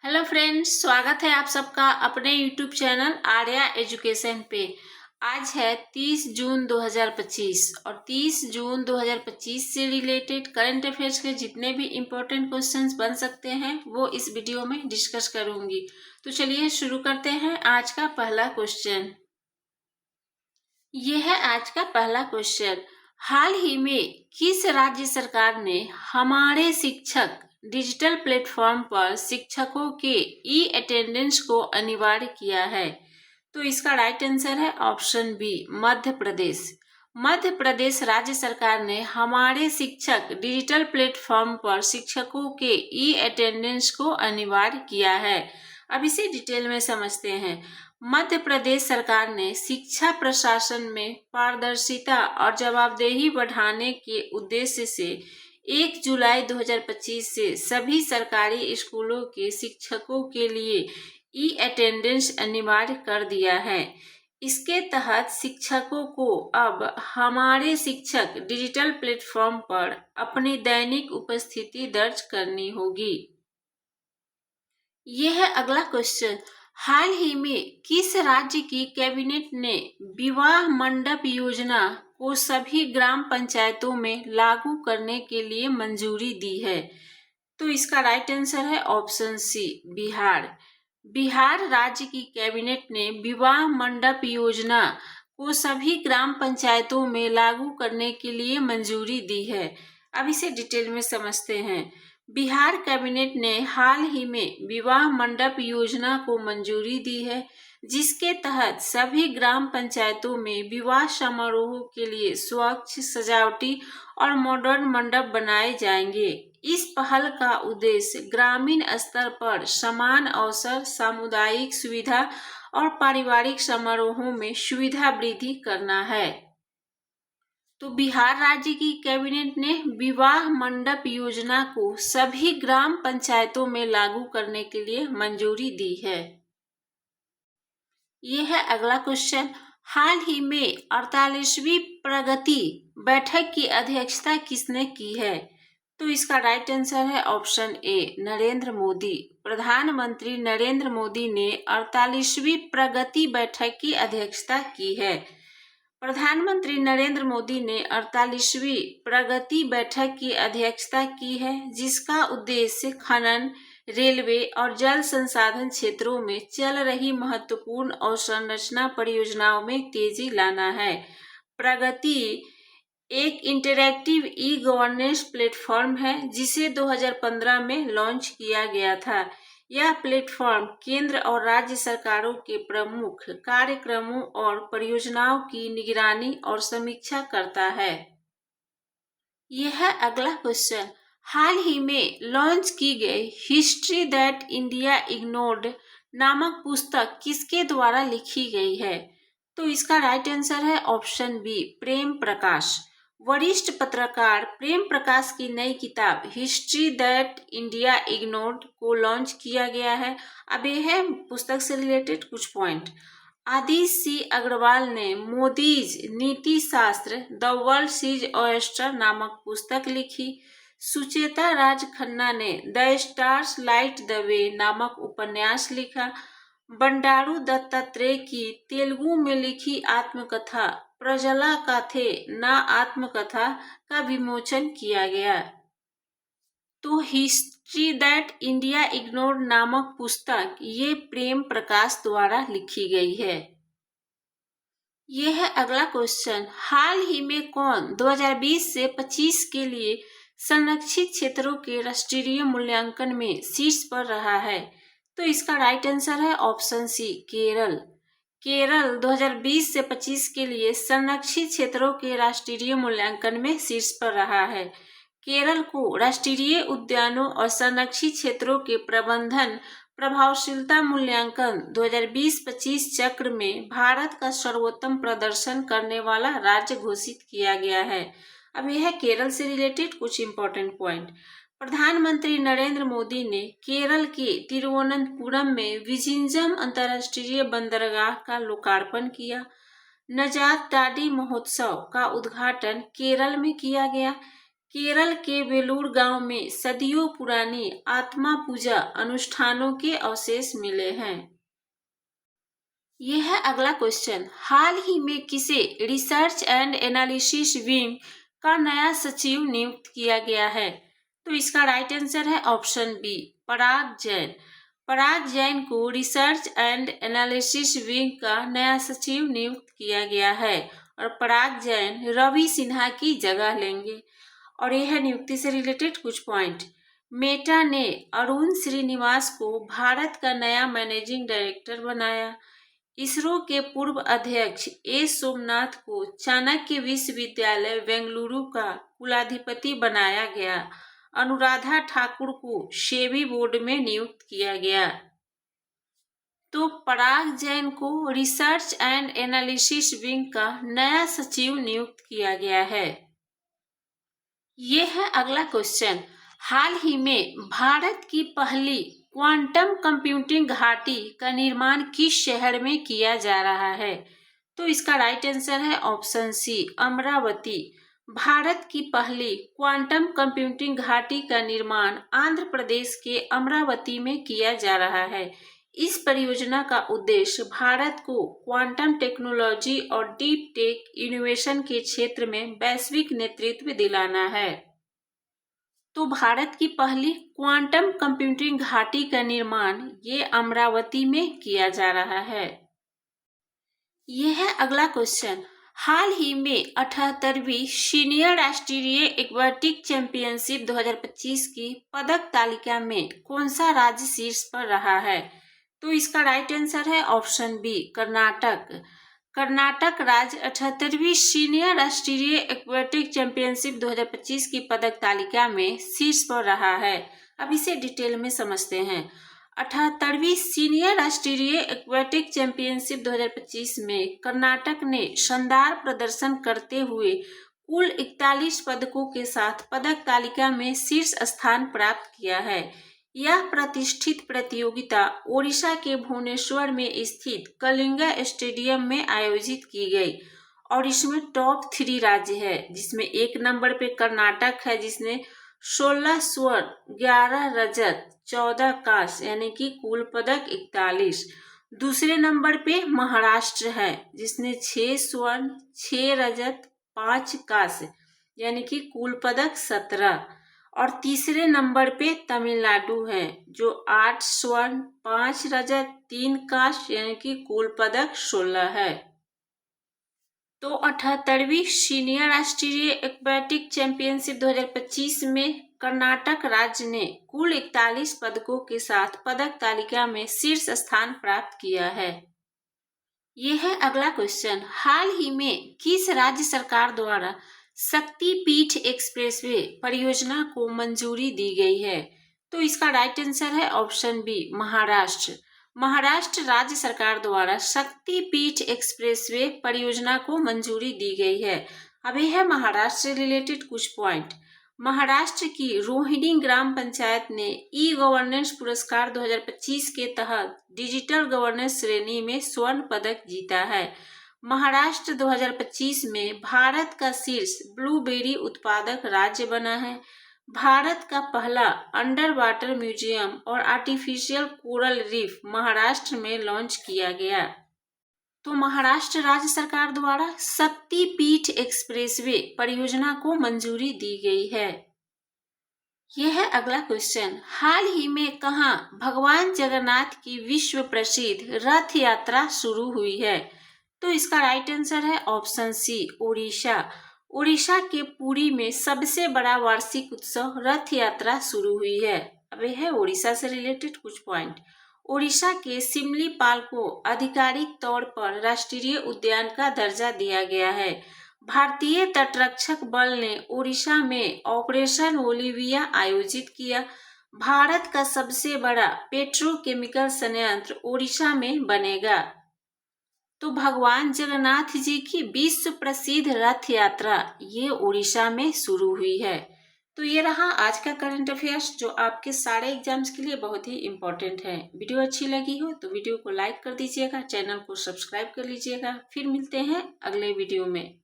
Hello friends, स्वागत है आप सबका अपने यूट्यूब चैनल आर्या एजुकेशन पे। आज है 30 जून 2025 और 30 जून 2025 से रिलेटेड करंट अफेयर्स के जितने भी इम्पोर्टेंट क्वेश्चंस बन सकते हैं वो इस वीडियो में डिस्कस करूंगी। तो चलिए शुरू करते हैं आज का पहला क्वेश्चन। ये है आज का पहला क्वेश्चन। हाल ही में किस राज्य सरकार ने हमारे शिक्षक डिजिटल प्लेटफॉर्म पर शिक्षकों के ई अटेंडेंस को अनिवार्य किया है? तो इसका राइट आंसर है ऑप्शन बी, मध्य प्रदेश। मध्य प्रदेश राज्य सरकार ने हमारे शिक्षक डिजिटल प्लेटफॉर्म पर शिक्षकों के ई अटेंडेंस को अनिवार्य किया है। अब इसे डिटेल में समझते हैं। मध्य प्रदेश सरकार ने शिक्षा प्रशासन में पारदर्शिता और जवाबदेही बढ़ाने के उद्देश्य से 1 जुलाई 2025 से सभी सरकारी स्कूलों के शिक्षकों के लिए ई अटेंडेंस अनिवार्य कर दिया है। इसके तहत शिक्षकों को अब हमारे शिक्षक डिजिटल प्लेटफॉर्म पर अपनी दैनिक उपस्थिति दर्ज करनी होगी। यह है अगला क्वेश्चन। हाल ही में किस राज्य की कैबिनेट ने विवाह मंडप योजना को सभी ग्राम पंचायतों में लागू करने के लिए मंजूरी दी है? तो इसका राइट आंसर है ऑप्शन सी, बिहार। बिहार राज्य की कैबिनेट ने विवाह मंडप योजना को सभी ग्राम पंचायतों में लागू करने के लिए मंजूरी दी है। अब इसे डिटेल में समझते हैं। बिहार कैबिनेट ने हाल ही में विवाह मंडप योजना को मंजूरी दी है, जिसके तहत सभी ग्राम पंचायतों में विवाह समारोह के लिए स्वच्छ, सजावटी और मॉडर्न मंडप बनाए जाएंगे। इस पहल का उद्देश्य ग्रामीण स्तर पर समान अवसर, सामुदायिक सुविधा और पारिवारिक समारोहों में सुविधा वृद्धि करना है। तो बिहार राज्य की कैबिनेट ने विवाह मंडप योजना को सभी ग्राम पंचायतों में लागू करने के लिए मंजूरी दी है। यह है अगला क्वेश्चन। हाल ही में 48वीं प्रगति बैठक की अध्यक्षता किसने की है? तो इसका राइट आंसर है ऑप्शन ए, नरेंद्र मोदी। प्रधानमंत्री नरेंद्र मोदी ने 48वीं प्रगति बैठक की अध्यक्षता की है। प्रधानमंत्री नरेंद्र मोदी ने 48वीं प्रगति बैठक की अध्यक्षता की है, जिसका उद्देश्य खनन, रेलवे और जल संसाधन क्षेत्रों में चल रही महत्वपूर्ण अवसंरचना परियोजनाओं में तेजी लाना है। प्रगति एक इंटरैक्टिव ई गवर्नेंस प्लेटफॉर्म है, जिसे 2015 में लॉन्च किया गया था। यह प्लेटफॉर्म केंद्र और राज्य सरकारों के प्रमुख कार्यक्रमों और परियोजनाओं की निगरानी और समीक्षा करता है। यह है अगला क्वेश्चन। हाल ही में लॉन्च की गई हिस्ट्री दैट इंडिया इग्नोर्ड नामक पुस्तक किसके द्वारा लिखी गई है? तो इसका राइट आंसर है ऑप्शन बी, प्रेम प्रकाश। वरिष्ठ पत्रकार प्रेम प्रकाश की नई किताब हिस्ट्री दैट इंडिया इग्नोर्ड को लॉन्च किया गया है। अब यह है पुस्तक से रिलेटेड कुछ पॉइंट। आदित्य सी अग्रवाल ने मोदीज नीति शास्त्र द वर्ल्ड सीज ऑयस्टर नामक पुस्तक लिखी। सुचेता राज खन्ना ने the stars light the way नामक उपन्यास लिखा। बंडारू दत्तात्रेय की तेलुगु में लिखी आत्मकथा प्रजला काथे ना आत्मकथा का विमोचन किया गया। तो हिस्ट्री दैट इंडिया इग्नोर्ड नामक पुस्तक ये प्रेम प्रकाश द्वारा लिखी गई है। यह है अगला क्वेश्चन। हाल ही में कौन 2020 से 25 के लिए संरक्षित क्षेत्रों के राष्ट्रीय मूल्यांकन में शीर्ष पर रहा है? तो इसका राइट आंसर है ऑप्शन सी, केरल। केरल 2020 से 25 के लिए संरक्षित क्षेत्रों के राष्ट्रीय मूल्यांकन में शीर्ष पर रहा है। केरल को राष्ट्रीय उद्यानों और संरक्षित क्षेत्रों के प्रबंधन प्रभावशीलता मूल्यांकन 2020-25 चक्र में भारत का सर्वोत्तम प्रदर्शन करने वाला राज्य घोषित किया गया है। अब यह है केरल से रिलेटेड कुछ इंपॉर्टेंट पॉइंट। प्रधानमंत्री नरेंद्र मोदी ने केरल के तिरुवनंतपुरम में विझिंजम अंतर्राष्ट्रीय बंदरगाह का लोकार्पण किया। नजात टाडी महोत्सव का उद्घाटन केरल में किया गया। केरल के वेलूर गांव में सदियों पुरानी आत्मा पूजा अनुष्ठानों के अवशेष मिले हैं। यह है अगला क्वेश्चन। हाल ही में किसे रिसर्च एंड एनालिसिस विंग का नया सचिव नियुक्त किया गया है? तो इसका राइट आंसर है ऑप्शन बी, पराग जैन। पराग जैन को रिसर्च एंड एनालिसिस विंग का नया सचिव नियुक्त किया गया है और पराग जैन रवि सिन्हा की जगह लेंगे। और यह नियुक्ति से रिलेटेड कुछ पॉइंट। मेटा ने अरुण श्रीनिवास को भारत का नया मैनेजिंग डायरेक्टर बनाया। इसरो के पूर्व अध्यक्ष ए सोमनाथ को चाणक्य विश्वविद्यालय बेंगलुरु का कुलाधिपति बनाया गया। अनुराधा ठाकुर को सेबी बोर्ड में नियुक्त किया गया। तो पराग जैन को रिसर्च एंड एनालिसिस विंग का नया सचिव नियुक्त किया गया है। यह है अगला क्वेश्चन। हाल ही में भारत की पहली क्वांटम कंप्यूटिंग घाटी का निर्माण किस शहर में किया जा रहा है? तो इसका राइट आंसर है ऑप्शन सी, अमरावती। भारत की पहली क्वांटम कंप्यूटिंग घाटी का निर्माण आंध्र प्रदेश के अमरावती में किया जा रहा है। इस परियोजना का उद्देश्य भारत को क्वांटम टेक्नोलॉजी और डीप टेक इनोवेशन के क्षेत्र में वैश्विक नेतृत्व दिलाना है। तो भारत की पहली क्वांटम कंप्यूटिंग घाटी का निर्माण ये अमरावती में किया जा रहा है। यह है अगला क्वेश्चन। हाल ही में 78वीं सीनियर राष्ट्रीय एक्वेटिक चैंपियनशिप 2025 की पदक तालिका में कौन सा राज्य शीर्ष पर रहा है? तो इसका राइट आंसर है ऑप्शन बी, कर्नाटक। कर्नाटक राज्य 78वीं सीनियर राष्ट्रीय एक्वेटिक चैंपियनशिप 2025 की पदक तालिका में शीर्ष पर रहा है। अब इसे डिटेल में समझते हैं। 78वीं सीनियर राष्ट्रीय एक्वेटिक चैंपियनशिप 2025 में कर्नाटक ने शानदार प्रदर्शन करते हुए कुल 41 पदकों के साथ पदक तालिका में शीर्ष स्थान प्राप्त किया है। यह प्रतिष्ठित प्रतियोगिता ओडिशा के भुवनेश्वर में स्थित कलिंगा स्टेडियम में आयोजित की गई और इसमें टॉप 3 राज्य है, जिसमें एक नंबर पे कर्नाटक है जिसने 16 स्वर्ण, 11 रजत, 14 कांस्य यानी कि कुल पदक 41। दूसरे नंबर पे महाराष्ट्र है जिसने 6 स्वर्ण, 6 रजत, 5 कांस्य यानी कि कुल पदक 17। और तीसरे नंबर पे तमिलनाडु है जो 8 स्वर्ण, 5 रजत, 3 कांस्य यानी कि कुल पदक 16 है। तो 78वीं सीनियर राष्ट्रीय एक्वेटिक चैंपियनशिप 2025 में कर्नाटक राज्य ने कुल 41 पदकों के साथ पदक तालिका में शीर्ष स्थान प्राप्त किया है। यह है अगला क्वेश्चन। हाल ही में किस राज्य सरकार द्वारा शक्तिपीठ एक्सप्रेसवे परियोजना को मंजूरी दी गई है? तो इसका राइट आंसर है ऑप्शन बी, महाराष्ट्र। महाराष्ट्र राज्य सरकार द्वारा शक्तिपीठ एक्सप्रेसवे परियोजना को मंजूरी दी गई है। अब यह है महाराष्ट्र से रिलेटेड कुछ पॉइंट। महाराष्ट्र की रोहिणी ग्राम पंचायत ने ई गवर्नेंस पुरस्कार 2025 के तहत डिजिटल गवर्नेंस श्रेणी में स्वर्ण पदक जीता है। महाराष्ट्र 2025 में भारत का शीर्ष ब्लूबेरी उत्पादक राज्य बना है। भारत का पहला अंडर वाटर म्यूजियम और आर्टिफिशियल कोरल रीफ महाराष्ट्र में लॉन्च किया गया। तो महाराष्ट्र राज्य सरकार द्वारा शक्तिपीठ एक्सप्रेसवे परियोजना को मंजूरी दी गई है। यह है अगला क्वेश्चन। हाल ही में कहां भगवान जगन्नाथ की विश्व प्रसिद्ध रथ यात्रा शुरू हुई है? तो इसका राइट आंसर है ऑप्शन सी, ओडिशा। ओडिशा के पुरी में सबसे बड़ा वार्षिक उत्सव रथ यात्रा शुरू हुई है। अब यह है ओडिशा से रिलेटेड कुछ पॉइंट। ओडिशा के सिमलीपाल को आधिकारिक तौर पर राष्ट्रीय उद्यान का दर्जा दिया गया है। भारतीय तटरक्षक बल ने ओडिशा में ऑपरेशन ओलिविया आयोजित किया। भारत का सबसे बड़ा पेट्रोकेमिकल संयंत्र ओडिशा में बनेगा। तो भगवान जगन्नाथ जी की विश्व प्रसिद्ध रथ यात्रा ये उड़ीसा में शुरू हुई है। तो ये रहा आज का करंट अफेयर्स जो आपके सारे एग्जाम्स के लिए बहुत ही इम्पोर्टेंट है। वीडियो अच्छी लगी हो तो वीडियो को लाइक कर दीजिएगा, चैनल को सब्सक्राइब कर लीजिएगा। फिर मिलते हैं अगले वीडियो में।